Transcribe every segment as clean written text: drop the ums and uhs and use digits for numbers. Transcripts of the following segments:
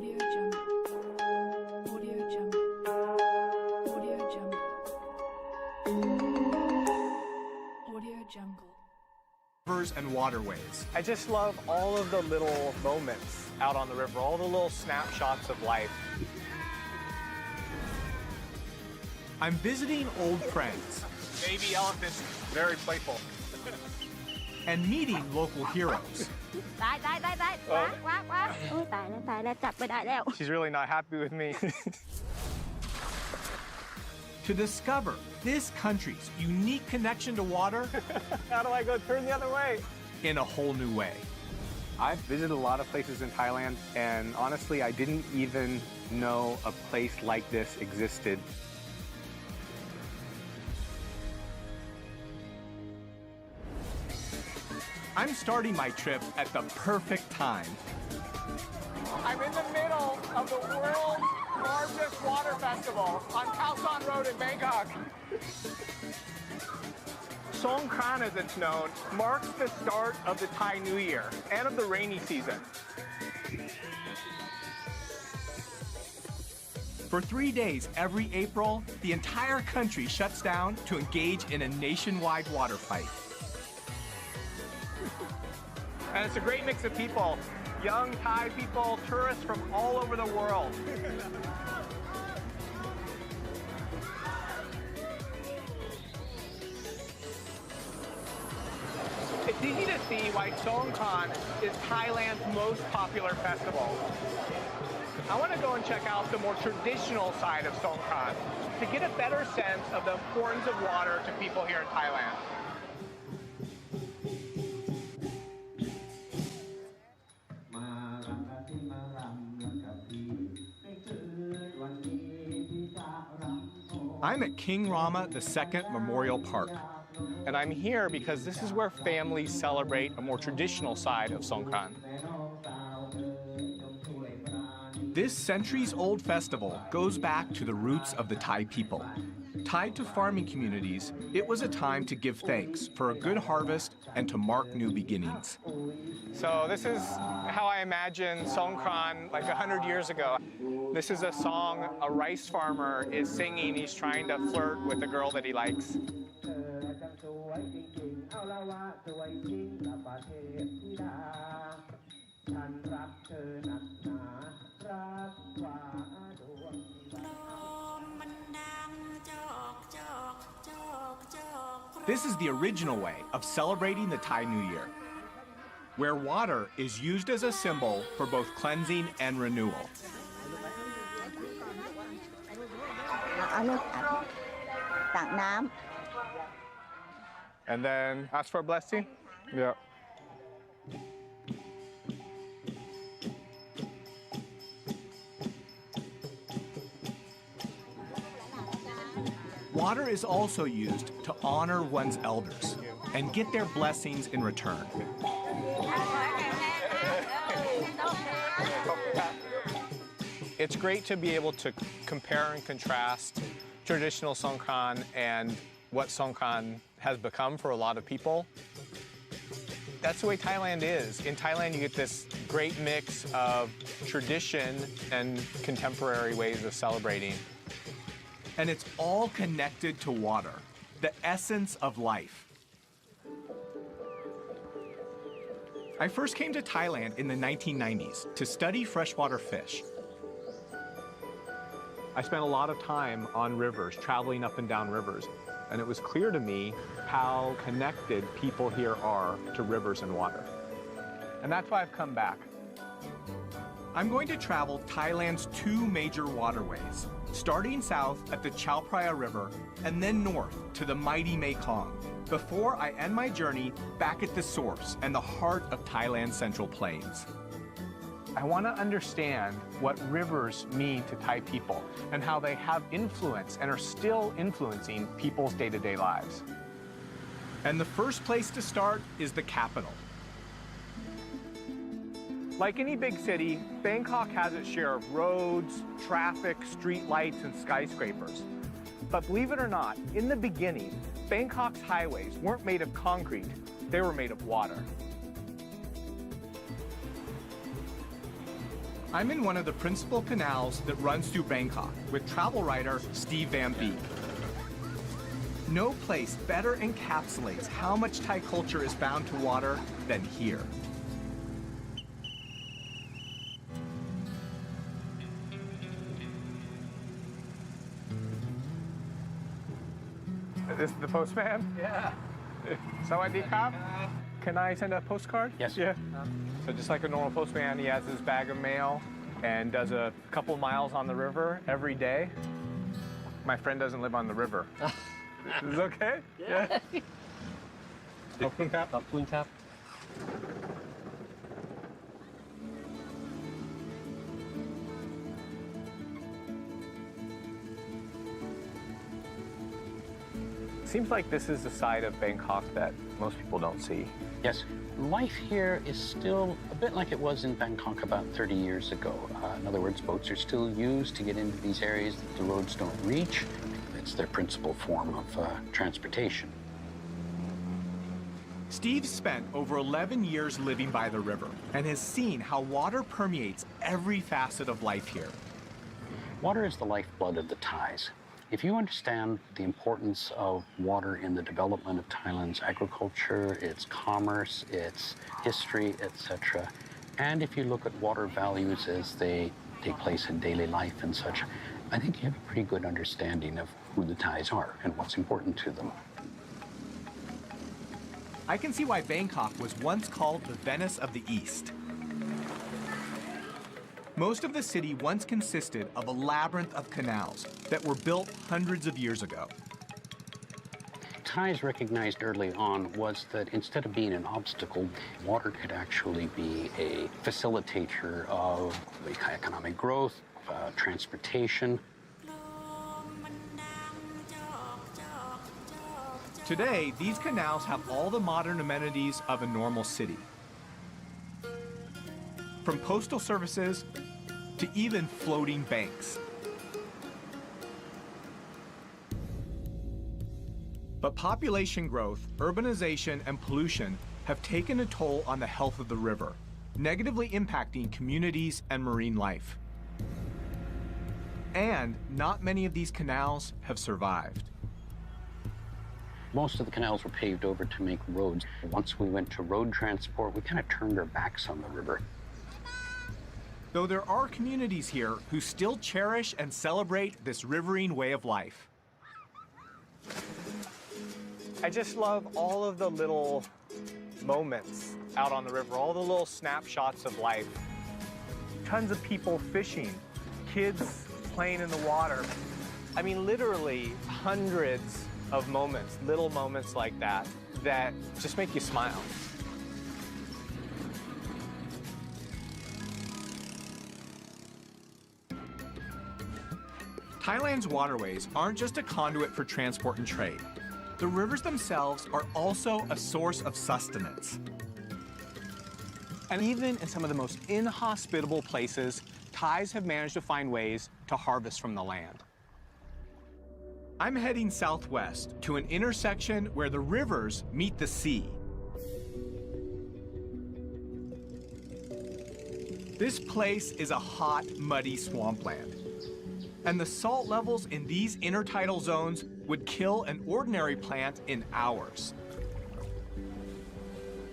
Audio Jungle. Audio Jungle. Audio Jungle. Audio Jungle. Rivers and waterways. I just love all of the little moments out on the river, all the little snapshots of life. I'm visiting old friends Baby elephants, very playful. and meeting local heroes. ตายโอ้ยตายแล้วจับไม่ได้แล้ว She's really not happy with me. To discover this country's unique connection to water How do I go turn the other way? in a whole new way. I've visited a lot of places in Thailand, and honestly, I didn't even know a place like this existed. I'm starting my trip at the perfect time. I'm in the middle of the world's largest water festival on Khao San Road in Bangkok. Songkran, as it's known, marks the start of the Thai New Year and of the rainy season. For 3 days every April, the entire country shuts down to engage in a nationwide water fight. And it's a great mix of people, young Thai people, tourists from all over the world. It's easy to see why Songkran is Thailand's most popular festival. I want to go and check out the more traditional side of Songkran to get a better sense of the importance of water to people here in Thailand. I'm at King Rama II Memorial Park. And I'm here because this is where families celebrate a more traditional side of Songkran. This centuries-old festival goes back to the roots of the Thai people. Tied to farming communities, it was a time to give thanks for a good harvest and to mark new beginnings. So this is how I imagine Songkran like 100 years ago. This is a song a rice farmer is singing. He's trying to flirt with a girl that he likes. This is the original way of celebrating the Thai New Year, where water is used as a symbol for both cleansing and renewal. เอาลูกตักน้ And then ask for a blessing. Yeah. Water is also used to honor one's elders and get their blessings in return. It's great to be able to compare and contrast traditional Songkran and what Songkran has become for a lot of people. That's the way Thailand is. In Thailand, you get this great mix of tradition and contemporary ways of celebrating. And it's all connected to water, the essence of life. I first came to Thailand in the 1990s to study freshwater fish. I spent a lot of time on rivers, traveling up and down rivers, and it was clear to me how connected people here are to rivers and water. And that's why I've come back. I'm going to travel Thailand's two major waterways, starting south at the Chao Phraya River and then north to the mighty Mekong, before I end my journey back at the source and the heart of Thailand's Central Plains. I want to understand what rivers mean to Thai people and how they have influence and are still influencing people's day-to-day lives. And the first place to start is the capital. Like any big city, Bangkok has its share of roads, traffic, street lights, and skyscrapers. But believe it or not, in the beginning, Bangkok's highways weren't made of concrete, they were made of water. I'm in one of the principal canals that runs through Bangkok with travel writer Steve Van Beek. No place better encapsulates how much Thai culture is bound to water than here. This is the postman? Yeah. Sawadee krap. Can I send a postcard? Yes. Yeah. So just like a normal postman, he has his bag of mail and does a couple miles on the river every day. My friend doesn't live on the river. Is this okay? Yeah. ขอบคุณครับ ขอบคุณครับ Seems like this is the side of Bangkok that most people don't see. Yes, life here is still a bit like it was in Bangkok about 30 years ago. In other words, boats are still used to get into these areas that the roads don't reach. It's their principal form of transportation. Steve spent over 11 years living by the river and has seen how water permeates every facet of life here. Water is the lifeblood of the Thais. If you understand the importance of water in the development of Thailand's agriculture, its commerce, its history, etc., and if you look at water values as they take place in daily life and such, I think you have a pretty good understanding of who the Thais are and what's important to them. I can see why Bangkok was once called the Venice of the East. Most of the city once consisted of a labyrinth of canals that were built hundreds of years ago. Thais recognized early on was that instead of being an obstacle, water could actually be a facilitator of economic growth, transportation. Today, these canals have all the modern amenities of a normal city. From postal services to even floating banks. But population growth, urbanization, and pollution have taken a toll on the health of the river, negatively impacting communities and marine life. And not many of these canals have survived. Most of the canals were paved over to make roads. Once we went to road transport, we kind of turned our backs on the river. Though there are communities here who still cherish and celebrate this riverine way of life. I just love all of the little moments out on the river, all the little snapshots of life. Tons of people fishing, kids playing in the water. I mean, literally hundreds of moments, little moments like that, that just make you smile. Thailand's waterways aren't just a conduit for transport and trade. The rivers themselves are also a source of sustenance. And even in some of the most inhospitable places, Thais have managed to find ways to harvest from the land. I'm heading southwest to an intersection where the rivers meet the sea. This place is a hot, muddy swampland. And the salt levels in these intertidal zones would kill an ordinary plant in hours.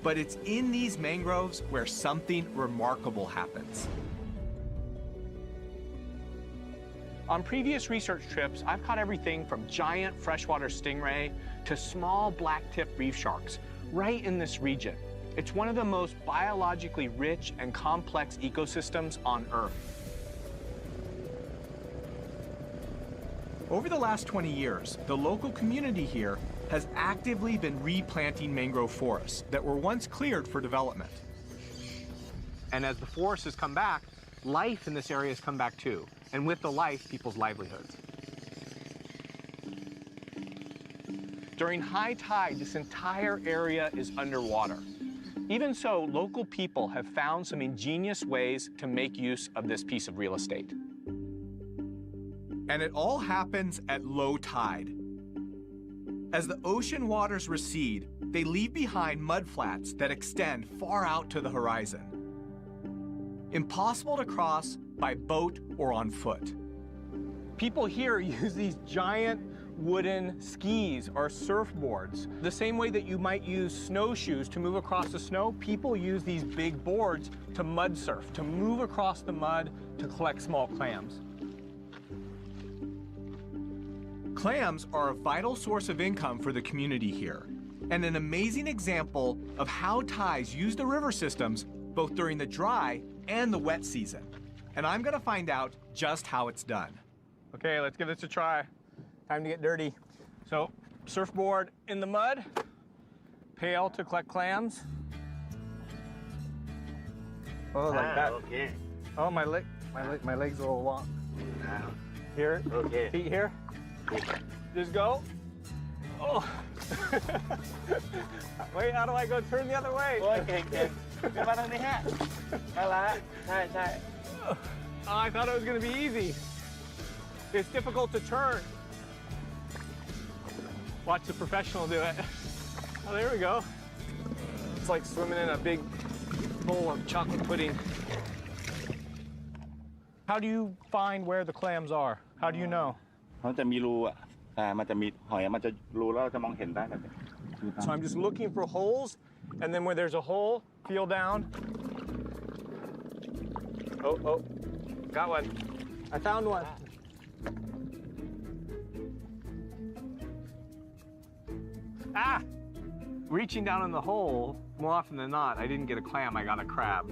But it's in these mangroves where something remarkable happens. On previous research trips, I've caught everything from giant freshwater stingray to small black-tipped reef sharks right in this region. It's one of the most biologically rich and complex ecosystems on Earth. Over the last 20 years, the local community here has actively been replanting mangrove forests that were once cleared for development. And as the forests has come back, life in this area has come back too. And with the life, people's livelihoods. During high tide, this entire area is underwater. Even so, local people have found some ingenious ways to make use of this piece of real estate. And it all happens at low tide. As the ocean waters recede, they leave behind mudflats that extend far out to the horizon. impossible to cross by boat or on foot. People here use these giant wooden skis or surfboards. The same way that you might use snowshoes to move across the snow, people use these big boards to mud surf, to move across the mud to collect small clams. Clams are a vital source of income for the community here, and an amazing example of how Thais use the river systems both during the dry and the wet season. And I'm gonna find out just how it's done. Okay, let's give this a try. Time to get dirty. So, surfboard in the mud, pail to collect clams. Oh, like that. Okay. Oh, my legs are a little long. Here, Okay. feet here. Just go. Oh. Wait, how do I go turn the other way? โอ้ยเก่งๆขึ้นมาทางนี้ฮะนั่นละใช่ Oh, I thought it was gonna be easy. It's difficult to turn. Watch the professional do it. Oh, there we go. It's like swimming in a big bowl of chocolate pudding. How do you find where the clams are? How do you know? เขาจะมีรูอ่ะมันจะมีหอยมันจะรูแล้วเราจะมองเห็นได้แบบนี้ So I'm just looking for holes, and then where there's a hole, feel down. Oh, got one. I found one. Ah! Reaching down in the hole, more often than not, I didn't get a clam, I got a crab.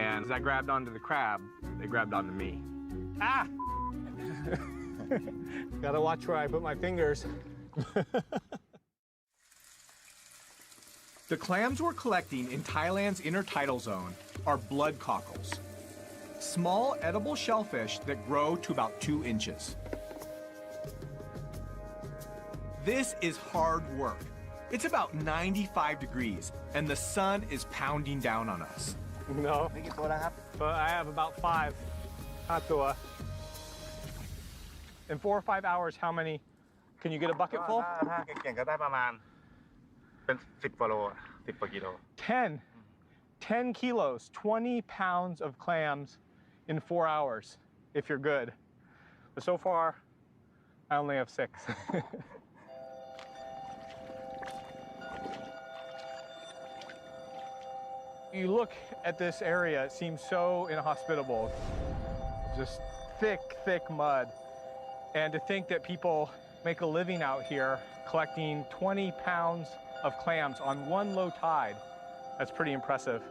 And as I grabbed onto the crab, they grabbed onto me. Ah! Gotta watch where I put my fingers. The clams we're collecting in Thailand's intertidal zone are blood cockles, small edible shellfish that grow to about 2 inches. This is hard work. It's about 95 degrees, and the sun is pounding down on us. No, ไม่กี่ตัวแล้วครับ but I have about 5. Hatua. In 4 or 5 hours, how many? Can you get a bucket full? ถ้าเก่งๆก็ได้ประมาณเป็น10กว่าโล10กว่ากิโล 10 kilos, 20 pounds of clams in 4 hours, if you're good. But so far, I only have 6. You look at this area, it seems so inhospitable. Just thick mud. And to think that people make a living out here collecting 20 pounds of clams on one low tide, that's pretty impressive.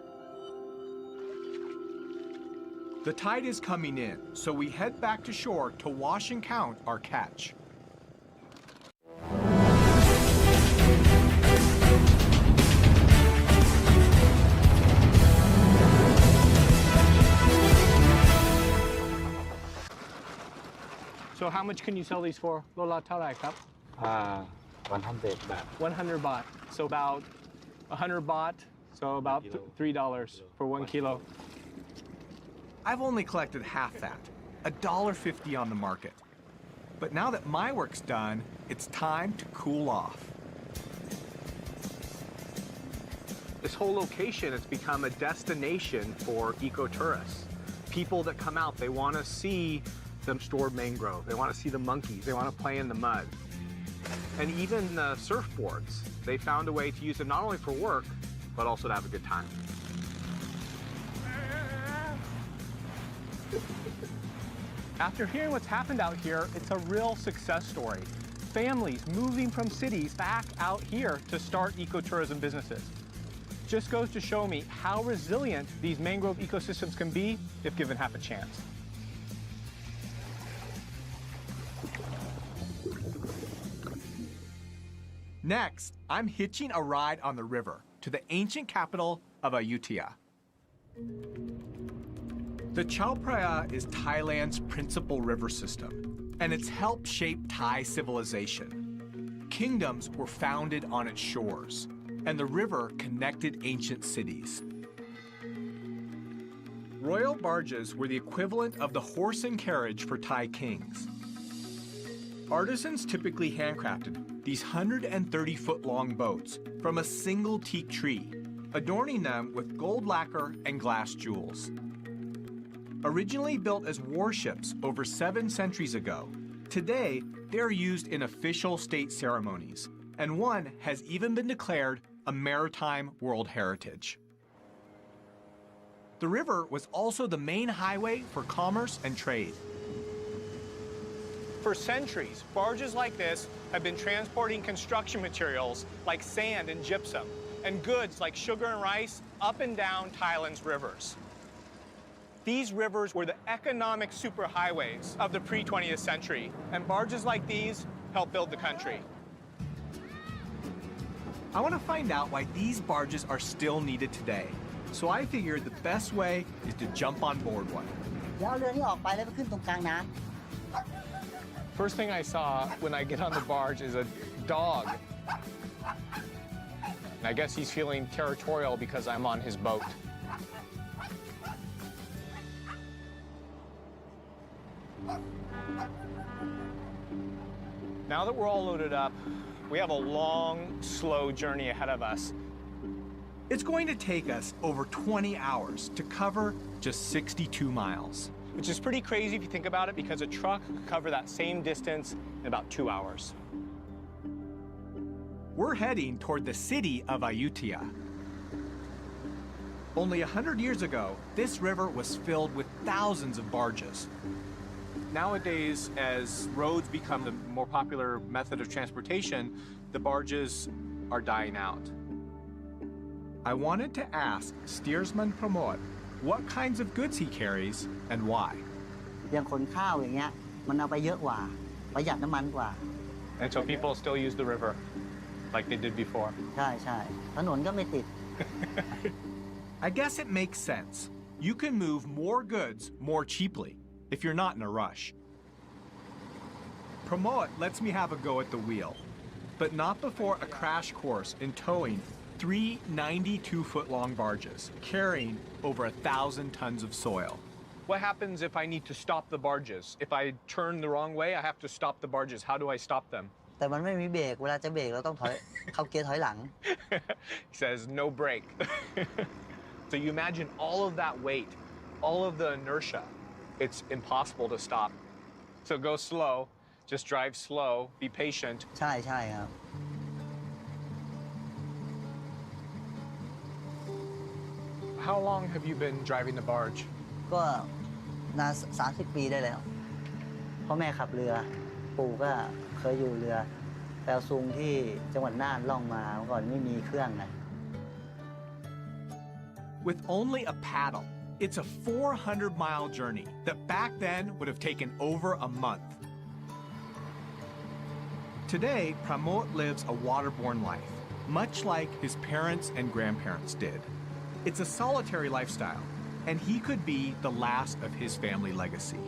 The tide is coming in, so we head back to shore to wash and count our catch. So how much can you sell these for? Lola Taurai Cup? 100 baht. 100 baht. So about 100 baht. So about $3 for 1 kilo. I've only collected half that, $1.50 on the market. But now that my work's done, it's time to cool off. This whole location has become a destination for ecotourists. People that come out, they want to see the stored mangrove. They want to see the monkeys. They want to play in the mud. And even the surfboards, they found a way to use them not only for work, but also to have a good time. After hearing what's happened out here, it's a real success story. Families moving from cities back out here to start ecotourism businesses. Just goes to show me how resilient these mangrove ecosystems can be if given half a chance. Next, I'm hitching a ride on the river to the ancient capital of Ayutthaya. The Chao Phraya is Thailand's principal river system, and it's helped shape Thai civilization. Kingdoms were founded on its shores, and the river connected ancient cities. Royal barges were the equivalent of the horse and carriage for Thai kings. Artisans typically handcrafted these 130-foot-long boats from a single teak tree, adorning them with gold lacquer and glass jewels. Originally built as warships over 7 centuries ago, today they're used in official state ceremonies, and one has even been declared a maritime World Heritage. The river was also the main highway for commerce and trade. For centuries, barges like this have been transporting construction materials like sand and gypsum, and goods like sugar and rice up and down Thailand's rivers. These rivers were the economic superhighways of the pre-20th century, and barges like these helped build the country. I want to find out why these barges are still needed today, so I figured the best way is to jump on board one. เดี๋ยวเอาเรือนี้ออกไปแล้วไปขึ้นตรงกลางน้ำ First thing I saw when I get on the barge is a dog. And I guess he's feeling territorial because I'm on his boat. Now that we're all loaded up, we have a long, slow journey ahead of us. It's going to take us over 20 hours to cover just 62 miles. Which is pretty crazy if you think about it, because a truck could cover that same distance in about 2 hours. We're heading toward the city of Ayutthaya. Only 100 years ago, this river was filled with thousands of barges. Nowadays, as roads become the more popular method of transportation, the barges are dying out. I wanted to ask steersman Pramod what kinds of goods he carries and why. อย่างขนข้าวอย่างเงี้ยมันเอาไปเยอะกว่าประหยัดน้ำมันกว่า And so people still use the river like they did before. ใช่ใช่ถนนก็ไม่ติด I guess it makes sense. You can move more goods more cheaply if you're not in a rush. Pramod lets me have a go at the wheel, but not before a crash course in towing 3 92-foot-long barges carrying over 1,000 tons of soil. What happens if I need to stop the barges? If I turn the wrong way, I have to stop the barges. How do I stop them? แต่มันไม่มีเบรกเวลาจะเบรกเราต้องถอย เข้าเกียร์ถอยหลัง He says, no brake. So you imagine all of that weight, all of the inertia. It's impossible to stop. So go slow, just drive slow, be patient. ใช่ใช่ครับ How long have you been driving the barge? ก็นาน30 ปีได้แล้วพ่อแม่ขับเรือปู่ก็เคยอยู่เรือแปลซุงที่จังหวัดน่านล่องมาเมื่อก่อนไม่มีเครื่องไง With only a paddle, it's a 400-mile journey that back then would have taken over a month. Today, Pramod lives a waterborne life, much like his parents and grandparents did. It's a solitary lifestyle, and he could be the last of his family legacy.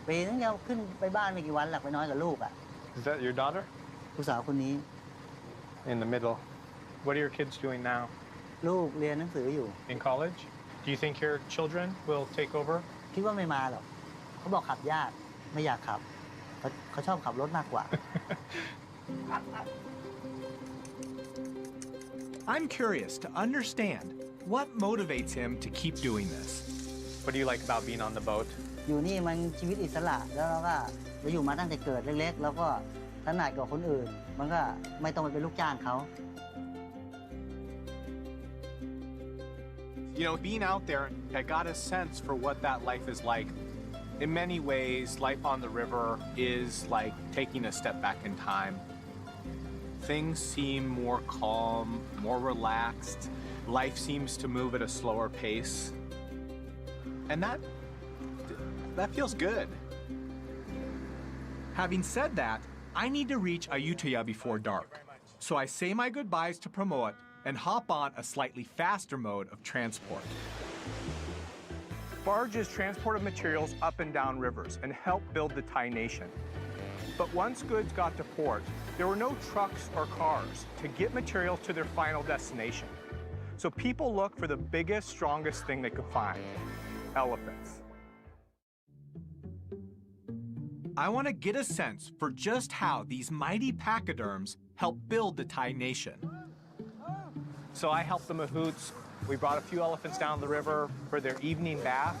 ปีนึงจะขึ้นไปบ้านไม่กี่วันหลักไปน้อยกับลูกอ่ะ Is that your daughter? ลูกสาวคนนี้ In the middle. What are your kids doing now? ลูกเรียนหนังสืออยู่ In college? Do you think your children will take over? คิดว่าไม่มาหรอกเขาบอกขับยากไม่อยากขับเขาชอบขับรถมากกว่า I'm curious to understand what motivates him to keep doing this. What do you like about being on the boat? อยู่นี่มันชีวิตอิสระแล้วเราอยู่มาตั้งแต่เกิดเล็กๆแล้วก็ถนัดกว่าคนอื่นมันก็ไม่ต้องไปเป็นลูกจ้างเขา You know, being out there, I got a sense for what that life is like. In many ways, life on the river is like taking a step back in time. Things seem more calm, more relaxed. Life seems to move at a slower pace. And that feels good. Having said that, I need to reach Ayutthaya before dark. So I say my goodbyes to Pramod and hop on a slightly faster mode of transport. Barges transported materials up and down rivers and helped build the Thai nation. But once goods got to port, there were no trucks or cars to get materials to their final destination. So people looked for the biggest, strongest thing they could find: elephants. I want to get a sense for just how these mighty pachyderms help build the Thai nation. So I helped the mahouts We brought a few elephants down the river for their evening bath.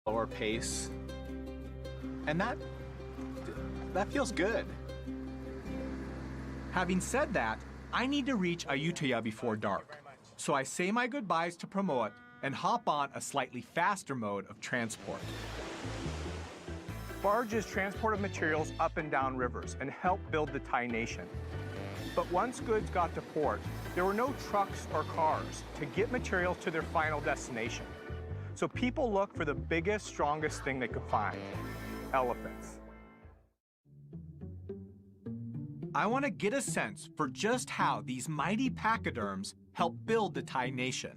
Lower pace, and that feels good. Having said that, I need to reach Ayutthaya before dark. So I say my goodbyes to Pramod and hop on a slightly faster mode of transport. Barges transported materials up and down rivers and helped build the Thai nation. But once goods got to port, there were no trucks or cars to get materials to their final destination. So people looked for the biggest, strongest thing they could find: elephants. I want to get a sense for just how these mighty pachyderms help build the Thai nation.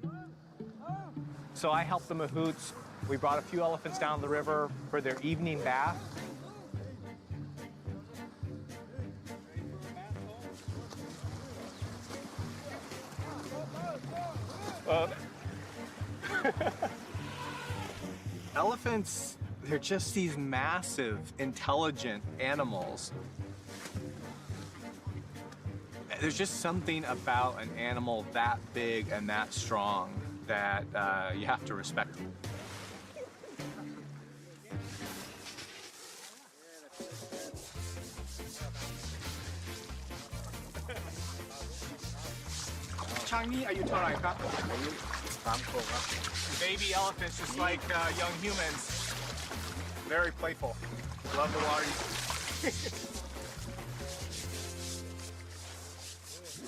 So I helped the mahouts. We brought a few elephants down the river for their evening bath. Elephants, they're just these massive, intelligent animals. There's just something about an animal that big and that strong that you have to respect. Changi, are you Torai? Baby elephants, just like young humans. Very playful. Love the water.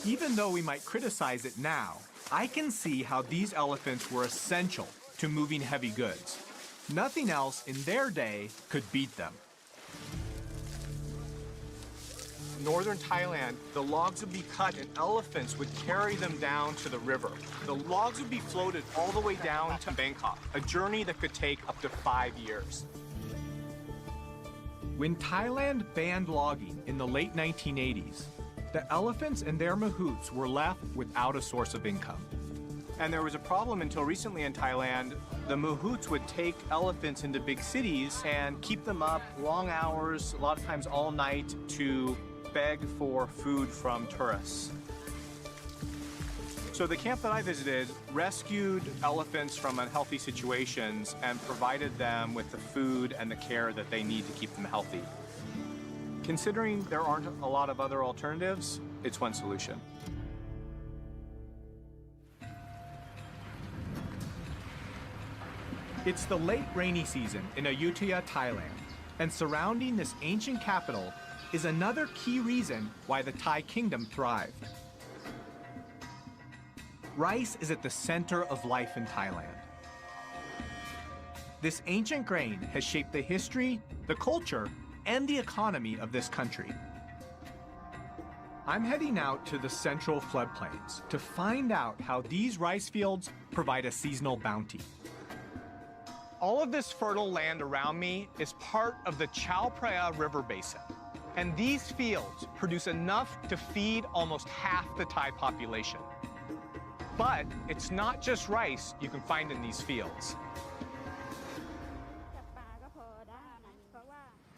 Even though we might criticize it now, I can see how these elephants were essential to moving heavy goods. Nothing else in their day could beat them. Northern Thailand, the logs would be cut and elephants would carry them down to the river. The logs would be floated all the way down to Bangkok, a journey that could take up to 5 years. When Thailand banned logging in the late 1980s, the elephants and their mahouts were left without a source of income. And there was a problem until recently in Thailand. The mahouts would take elephants into big cities and keep them up long hours, a lot of times all night, to beg for food from tourists. So the camp that I visited rescued elephants from unhealthy situations and provided them with the food and the care that they need to keep them healthy. Considering there aren't a lot of other alternatives, it's one solution. It's the late rainy season in Ayutthaya, Thailand, and surrounding this ancient capital is another key reason why the Thai kingdom thrived. Rice is at the center of life in Thailand. This ancient grain has shaped the history, the culture, and the economy of this country. I'm heading out to the central floodplains to find out how these rice fields provide a seasonal bounty. All of this fertile land around me is part of the Chao Phraya River Basin. And these fields produce enough to feed almost half the Thai population. But it's not just rice you can find in these fields.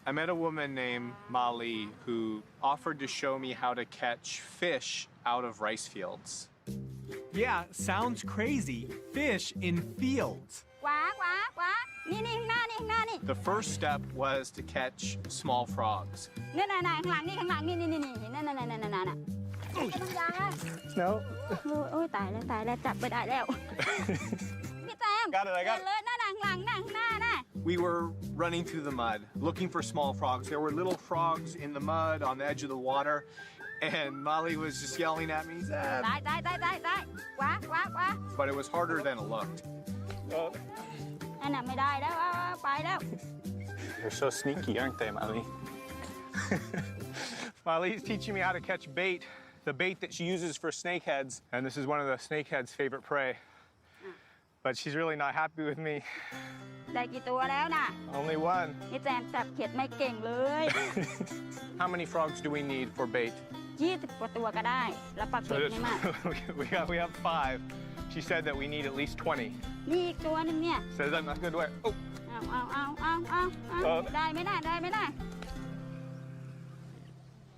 I met a woman named Mali who offered to show me how to catch fish out of rice fields. Yeah, sounds crazy. Fish in fields. The first step was to catch small frogs. No. Got it, I got it. We were running through the mud, looking for small frogs. There were little frogs in the mud on the edge of the water, and Molly was just yelling at me, but it was harder than it looked. They're so sneaky, aren't they, Molly? Molly's teaching me how to catch bait, the bait that she uses for snakeheads, and this is one of the snakeheads' favorite prey. but she's really not happy with me. ได้กี่ตัวแล้วน่ะ Only one. นี่แจมจับเขียดไม่เก่งเลย How many frogs do we need for bait? 20 กว่าตัวก็ได้ แล้วปัก So เบ็ดไม่มาก we have 5. She said that we need at least 20. นี่อีกตัวหนึงเนี่ย Says I'm not good way. Oh, เอาได้ไม่ได้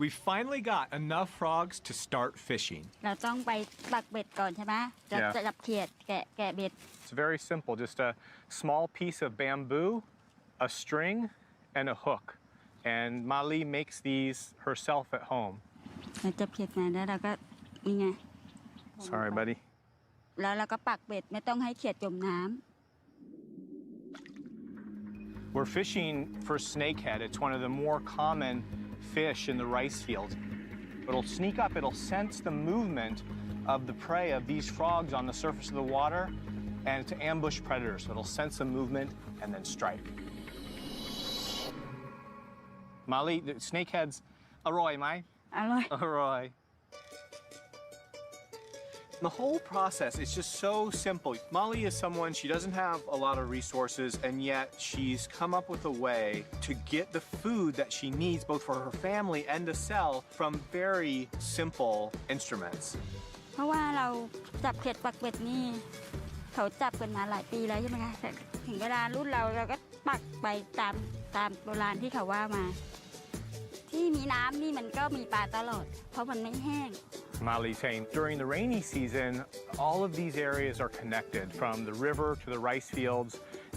We finally got enough frogs to start fishing. เราต้องไปปักเบ็ดก่อนใช่ไหมจะ Yeah. จับเขียดแกะเบ็ด it's very simple. Just a small piece of bamboo, a string, and a hook. And Mali makes these herself at home. เราจับเขียดมาแล้วเราก็นี่ไง Sorry, buddy. แล้วเราก็ปักเบ็ดไม่ต้องให้เขียดจมน้ำ We're fishing for snakehead. It's one of the more common fish in the rice fields. It'll sneak up, it'll sense the movement of the prey of these frogs on the surface of the water and to ambush predators. So it'll sense the movement and then strike. Mali, the snakeheads, aroy, mai? อร่อย Aroy. The whole process is just so simple. Molly is someone, she doesn't have a lot of resources, and yet she's come up with a way to get the food that she needs both for her family and to sell from very simple instruments. เพราะว่าเราจับเขียดปักเบ็ดนี่เขาจับกันมาหลายปีแล้วใช่ไหมคะแต่ถึงเวลารุ่นเราก็ปักไปตามโบราณที่เขาว่ามา ที่มีน้ำนี่มันก็มีปลาตลอด เพราะมันไม่แห้ง Mali saying during the rainy season, all of these areas are connected from the river to the rice fields,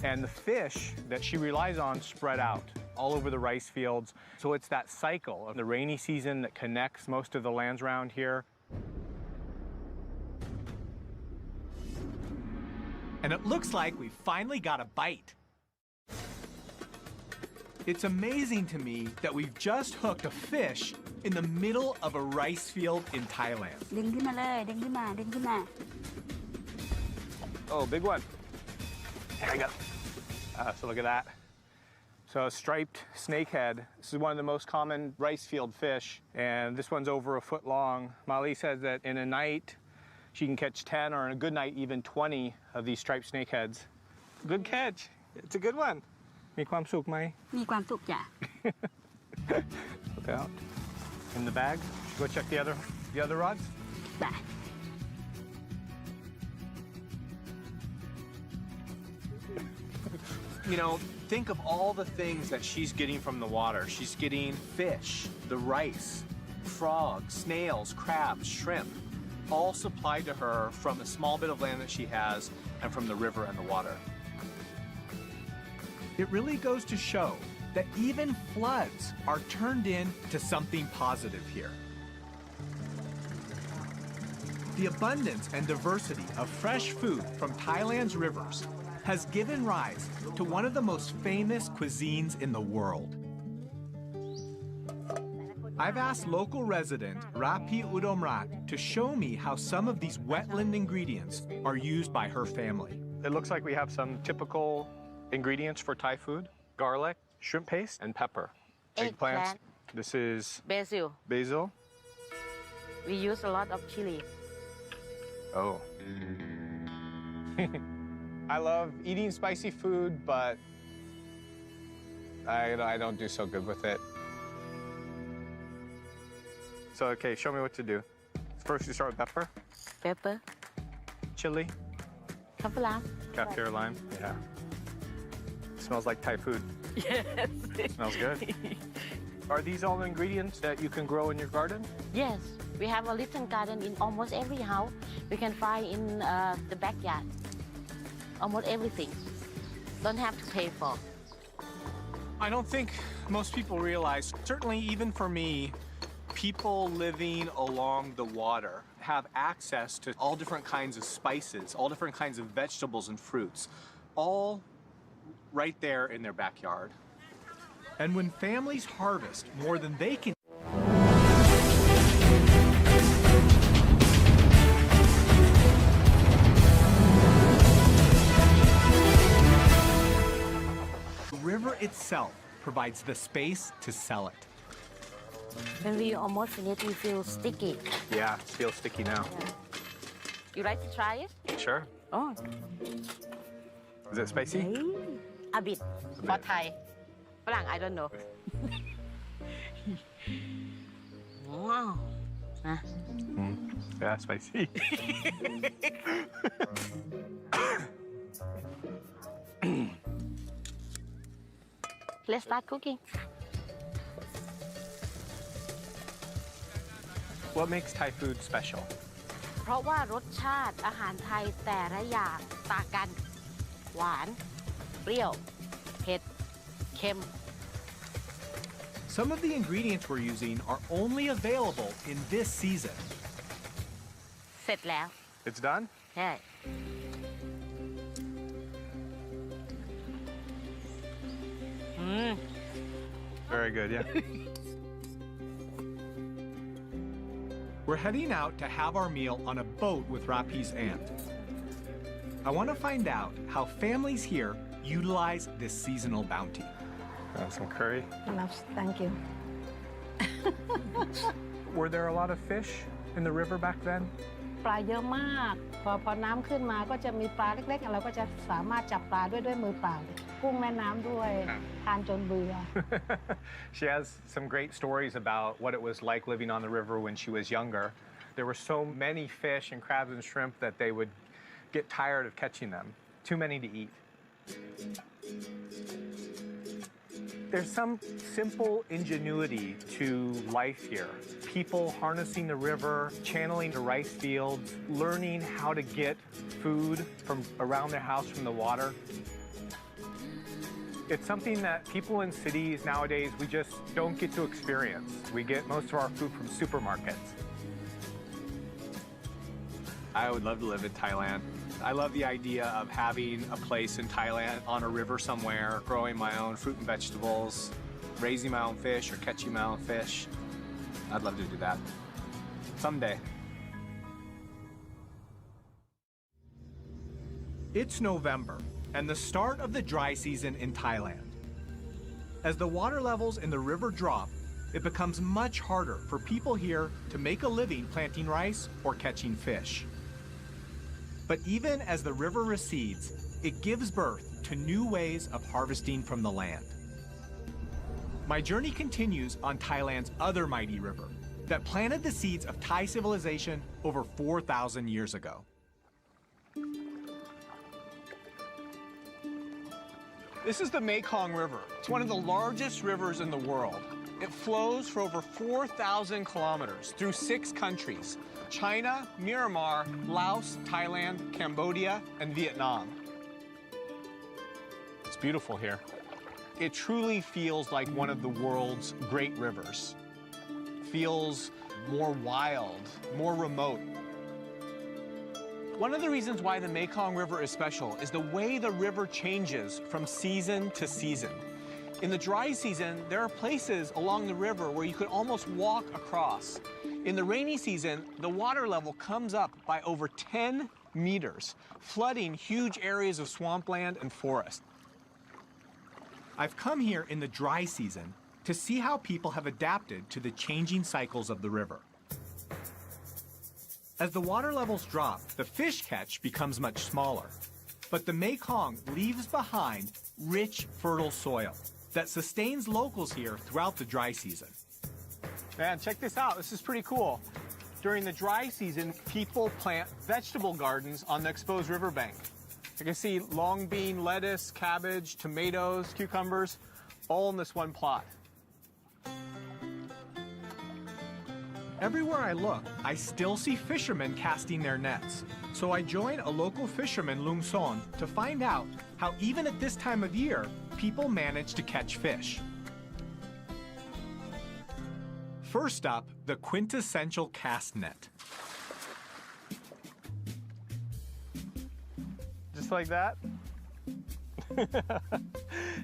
and the fish that she relies on spread out all over the rice fields. So it's that cycle of the rainy season that connects most of the lands around here. And it looks like we finally got a bite. It's amazing to me that we've just hooked a fish in the middle of a rice field in Thailand. ดึงขึ้นมาเลยดึงขึ้นมา Oh, big one. There we go. So look at that. So a striped snakehead. This is one of the most common rice field fish, and this one's over a foot long. Mali says that in a night, she can catch 10, or in a good night, even 20 of these striped snakeheads. Good catch. It's a good one. มีความสุขไหม มีความสุขจ้ะ Look out. In the bag. Go check the other rods. จ้ะ You know, think of all the things that she's getting from the water. She's getting fish, the rice, frogs, snails, crabs, shrimp, all supplied to her from a small bit of land that she has and from the river and the water. It really goes to show that even floods are turned into something positive here. The abundance and diversity of fresh food from Thailand's rivers has given rise to one of the most famous cuisines in the world. I've asked local resident Rapi Udomrat to show me how some of these wetland ingredients are used by her family. It looks like we have some typical ingredients for Thai food: garlic, shrimp paste, and pepper. Eggplant. This is Basil. basil. We use a lot of chili. Oh. I love eating spicy food, but I don't do so good with it. So, okay, show me what to do. First, you start with pepper, Pepper. chili, Kapla. kaffir lime. Yeah. Smells like Thai food. Yes. Smells good. Are these all the ingredients that you can grow in your garden? Yes. We have a little garden in almost every house. We can find in the backyard. Almost everything. Don't have to pay for. I don't think most people realize, certainly even for me, people living along the water have access to all different kinds of spices, all different kinds of vegetables and fruits, all right there in their backyard. And when families harvest more than they can the river itself provides the space to sell it. When we almost finish, we feel sticky. Yeah, it feels sticky now. You like to try it? Sure. Oh. Is it spicy? A bit. For Thai. ฝรั่ง I don't know. Wow. Yeah, spicy. Let's start cooking. What makes Thai food special? เพราะว่ารสชาติอาหารไทยแต่ละอย่างต่างกัน หวาน เปรี้ยว เผ็ด เค็ม Some of the ingredients we're using are only available in this season. เสร็จแล้ว It's done? ใช่ Very good, yeah. We're heading out to have our meal on a boat with Rapi's aunt. I want to find out how families here utilize this seasonal bounty. Some curry. Thank you. Were there a lot of fish in the river back then? ปลาเยอะมาก พอน้ำขึ้นมาก็จะมีปลาเล็กๆเราก็จะสามารถจับปลาด้วยมือเปล่ากุ้งแม่น้ำด้วยทานจนเบื่อ She has some great stories about what it was like living on the river when she was younger. There were so many fish and crabs and shrimp that they would get tired of catching them. Too many to eat. There's some simple ingenuity to life here. People harnessing the river, channeling the rice fields, learning how to get food from around their house from the water. It's something that people in cities nowadays, we just don't get to experience. We get most of our food from supermarkets. I would love to live in Thailand. I love the idea of having a place in Thailand on a river somewhere, growing my own fruit and vegetables, raising my own fish or catching my own fish. I'd love to do that someday. It's November and the start of the dry season in Thailand. As the water levels in the river drop, it becomes much harder for people here to make a living planting rice or catching fish. But even as the river recedes, it gives birth to new ways of harvesting from the land. My journey continues on Thailand's other mighty river that planted the seeds of Thai civilization over 4,000 years ago. This is the Mekong River. It's one of the largest rivers in the world. It flows for over 4,000 kilometers through 6 countries: China, Myanmar, Laos, Thailand, Cambodia, and Vietnam. It's beautiful here. It truly feels like one of the world's great rivers. Feels more wild, more remote. One of the reasons why the Mekong River is special is the way the river changes from season to season. In the dry season, there are places along the river where you could almost walk across. In the rainy season, the water level comes up by over 10 meters, flooding huge areas of swampland and forest. I've come here in the dry season to see how people have adapted to the changing cycles of the river. As the water levels drop, the fish catch becomes much smaller. But the Mekong leaves behind rich, fertile soil that sustains locals here throughout the dry season. Man, check this out. This is pretty cool. During the dry season, people plant vegetable gardens on the exposed riverbank. You can see long bean, lettuce, cabbage, tomatoes, cucumbers, all in this one plot. Everywhere I look, I still see fishermen casting their nets. So I join a local fisherman, Lung Son, to find out how even at this time of year, people manage to catch fish. First up, the quintessential cast net. Just like that.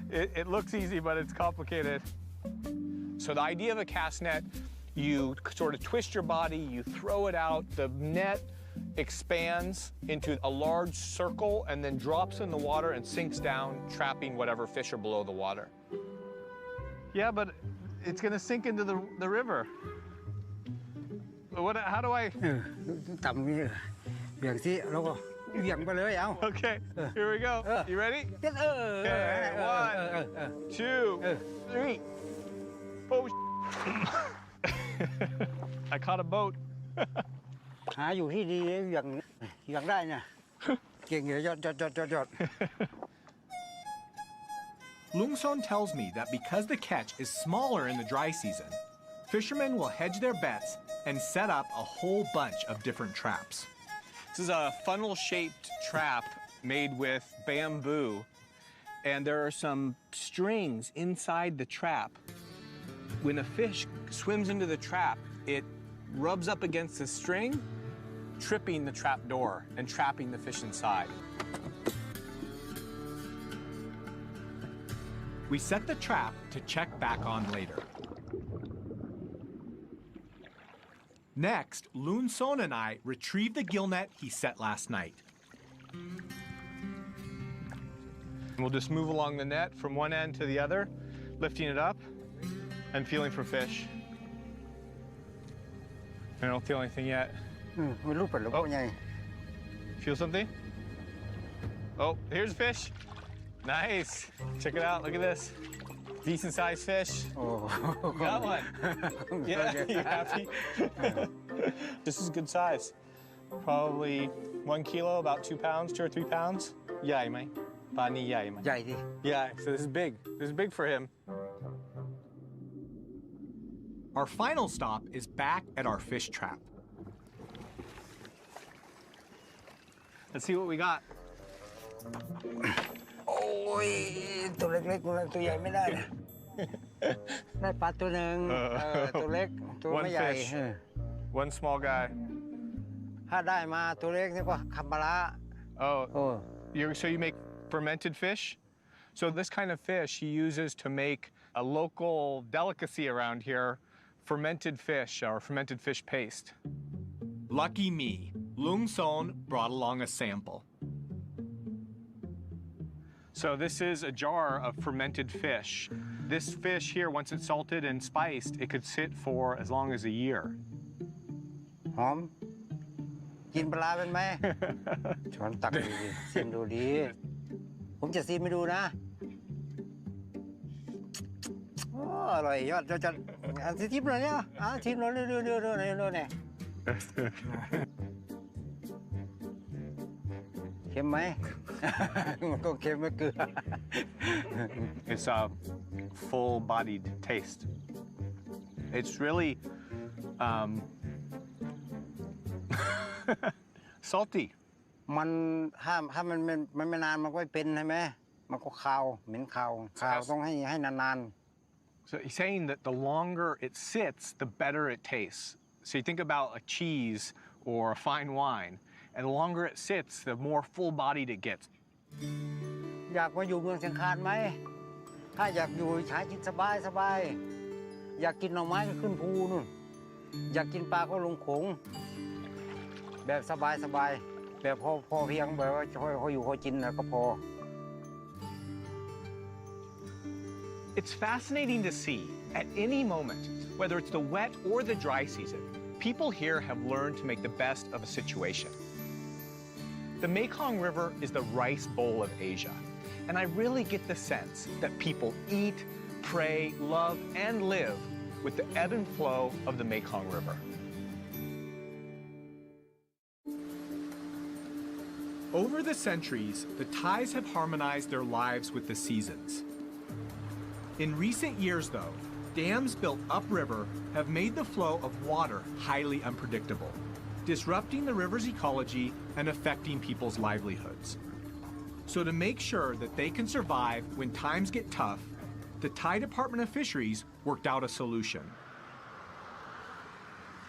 It looks easy, but it's complicated. So the idea of a cast net, you sort of twist your body, you throw it out, the net expands into a large circle and then drops in the water and sinks down, trapping whatever fish are below the water. Yeah, but it's going to sink into the river. How do I... ต่ำนี่เบี่ยงสิแล้วก็ เหวี่ยงไปเลยเอา Okay, here we go. You ready? Okay, 1, 2, 3. Oh, I caught a boat. หาอยู่ที่ดีเหวี่ยงได้เนี่ยเก่งเลยยอด Lungson tells me that because the catch is smaller in the dry season, fishermen will hedge their bets and set up a whole bunch of different traps. This is a funnel-shaped trap made with bamboo, and there are some strings inside the trap. When a fish swims into the trap, it rubs up against the string, tripping the trap door and trapping the fish inside. We set the trap to check back on later. Next, Loon Son and I retrieve the gill net he set last night. We'll just move along the net from one end to the other, lifting it up and feeling for fish. I don't feel anything yet. ไม่รู้เป็นหรือเปล่าไง Feel something? Oh, here's a fish. Nice. Check it out. Look at this. Decent sized fish. Oh. Got one. Yeah, you happy? This is good size. Probably 1 kilo, about 2 pounds, 2 or 3 pounds. ใหญ่ไหม ปลานี่ใหญ่ไหม ใหญ่ดิ Yeah, so this is big. This is big for him. Our final stop is back at our fish trap. Let's see what we got. โอ้ยตัวเล็กๆตัวใหญ่ไม่ได้นะได้ปลาตัวหนึ่งตัวเล็กตัวไม่ใหญ่ One fish. One small guy. ถ้าได้มาตัวเล็กนี่ก็คำปลาร้า Oh, so you make fermented fish? So this kind of fish he uses to make a local delicacy around here, fermented fish or fermented fish paste. Lucky me, Lung Son brought along a sample. So this is a jar of fermented fish. This fish here, once it's salted and spiced, it could sit for as long as a year. หอมกินปลาเป็นไหม ช้อนตักดีๆชิมดูดีผมจะชิมให้ดูนะโอ้อร่อยยอดจะอันที่ทิพย์เลยเนี่ยชิมเลยเร็วเนี่ยเค็มไหม มันก็เค็มไม่เกลือ It's a full-bodied taste. It's really salty. มันถ้ามันไม่นานมันก็ไม่เป็นใช่ไหมมันก็คาวเหม็นคาวต้องให้นาน So he's saying that the longer it sits, the better it tastes. So you think about a cheese or a fine wine, and the longer it sits, the more full-bodied it gets. อยากมาอยู่เมืองเชียงคานไหมถ้าอยากอยู่ใช้ชีวิตสบายอยากกินหน่อไม้ก็ขึ้นภูนู่นอยากกินปลาก็ลงโขงแบบสบายแบบพอเพียงแบบว่าพออยู่พอกินแล้วก็พอ It's fascinating to see, at any moment, whether it's the wet or the dry season, people here have learned to make the best of a situation. The Mekong River is the rice bowl of Asia, and I really get the sense that people eat, pray, love, and live with the ebb and flow of the Mekong River. Over the centuries, the Thais have harmonized their lives with the seasons. In recent years, though, dams built upriver have made the flow of water highly unpredictable, disrupting the river's ecology and affecting people's livelihoods. So to make sure that they can survive when times get tough, the Thai Department of Fisheries worked out a solution.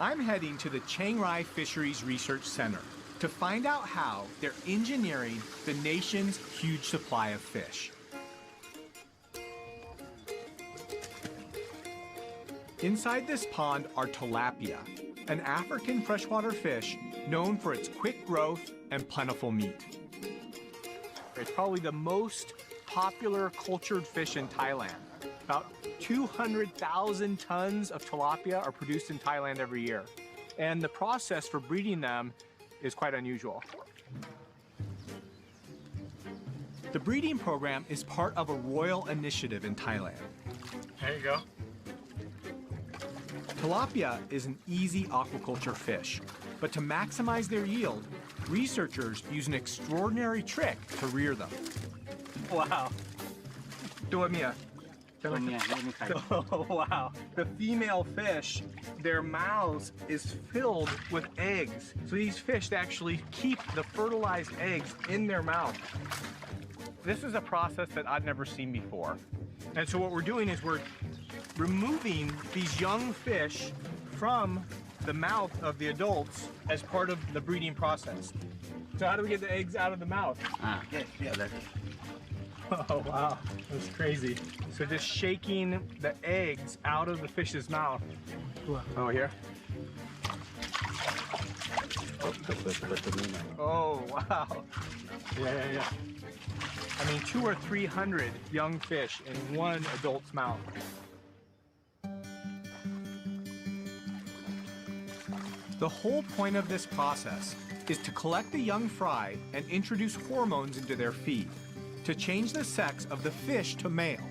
I'm heading to the Chiang Rai Fisheries Research Center to find out how they're engineering the nation's huge supply of fish. Inside this pond are tilapia, an African freshwater fish known for its quick growth and plentiful meat. It's probably the most popular cultured fish in Thailand. About 200,000 tons of tilapia are produced in Thailand every year. And the process for breeding them is quite unusual. The breeding program is part of a royal initiative in Thailand. There you go. Tilapia is an easy aquaculture fish, but to maximize their yield, researchers use an extraordinary trick to rear them. Wow. ตัวเมีย ตัวเมียไม่มีไข่ Oh, wow. The female fish, their mouths is filled with eggs. So these fish actually keep the fertilized eggs in their mouth. This is a process that I've never seen before. And so what we're doing is we're removing these young fish from the mouth of the adults as part of the breeding process. So how do we get the eggs out of the mouth? Oh, wow. That's crazy. So just shaking the eggs out of the fish's mouth. Oh, here? Oh, wow. Yeah. I mean, 200 or 300 young fish in one adult's mouth. The whole point of this process is to collect the young fry and introduce hormones into their feed to change the sex of the fish to male.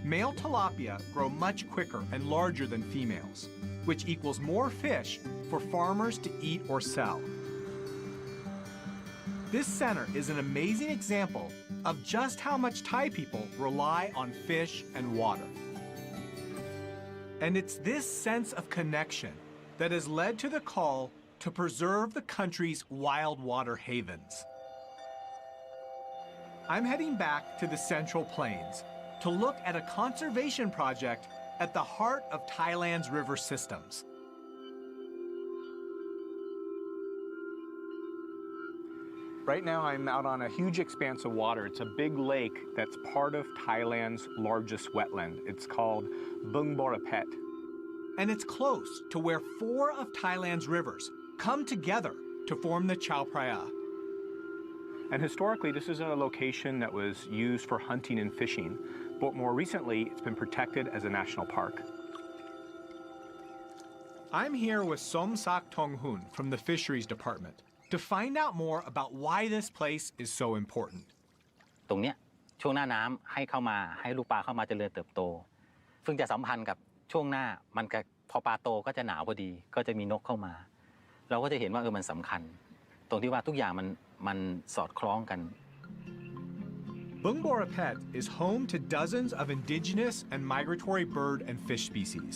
Male tilapia grow much quicker and larger than females, which equals more fish for farmers to eat or sell. This center is an amazing example of just how much Thai people rely on fish and water. And it's this sense of connection that has led to the call to preserve the country's wild water havens. I'm heading back to the Central Plains to look at a conservation project at the heart of Thailand's river systems. Right now I'm out on a huge expanse of water. It's a big lake that's part of Thailand's largest wetland. It's called Prathet. And it's close to where 4 of Thailand's rivers come together to form the Chao Phraya. And historically, this is a location that was used for hunting and fishing, but more recently, it's been protected as a national park. I'm here with Somsak Tonghun from the Fisheries Department to find out more about why this place is so important. ตรงเนี้ยช่วงหน้าน้ำให้เข้ามาให้ลูกปลาเข้ามาเจริญเติบโตซึ่งจะสัมพันธ์กับช่วงหน้ามันก็พอปลาโตก็จะหนาวพอดีก็จะมีนกเข้ามาเราก็จะเห็นว่ามันสำคัญตรงที่ว่าทุกอย่างมันสอดคล้องกัน Prathet is home to dozens of indigenous and migratory bird and fish species.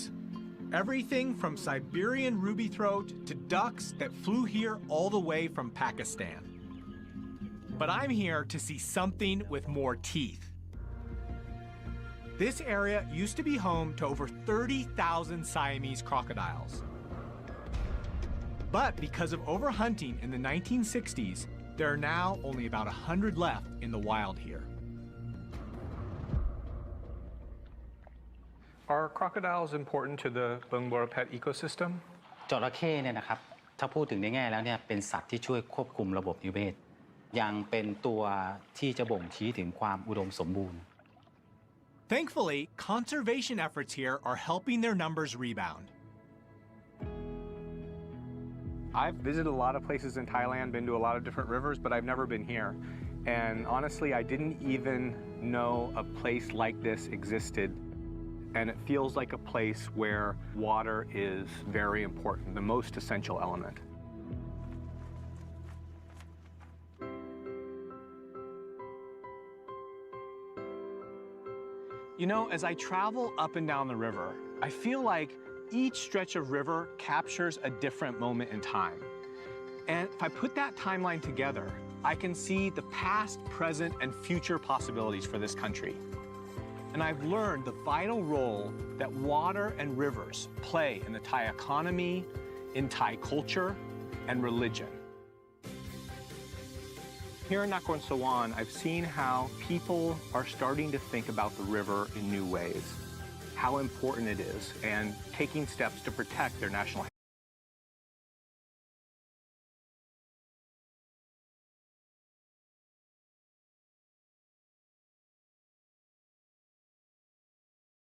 Everything from Siberian rubythroat to ducks that flew here all the way from Pakistan. But I'm here to see something with more teeth. This area used to be home to over 30,000 Siamese crocodiles. But because of overhunting in the 1960s, there are now only about 100 left in the wild here. Are crocodiles important to the Prathet ecosystem? จระเข้เนี่ยนะครับถ้าพูดถึงในแง่แล้วเนี่ยเป็นสัตว์ที่ช่วยควบคุมระบบนิเวศยังเป็นตัวที่จะบ่งชี้ถึงความอุดมสมบูรณ์ Thankfully, conservation efforts here are helping their numbers rebound. I've visited a lot of places in Thailand, been to a lot of different rivers, but I've never been here. And honestly, I didn't even know a place like this existed. And it feels like a place where water is very important, the most essential element. You know, as I travel up and down the river, I feel like each stretch of river captures a different moment in time. And if I put that timeline together, I can see the past, present, and future possibilities for this country. And I've learned the vital role that water and rivers play in the Thai economy, in Thai culture, and religion. Here in Nakhon Sawan, I've seen how people are starting to think about the river in new ways, how important it is, and taking steps to protect their national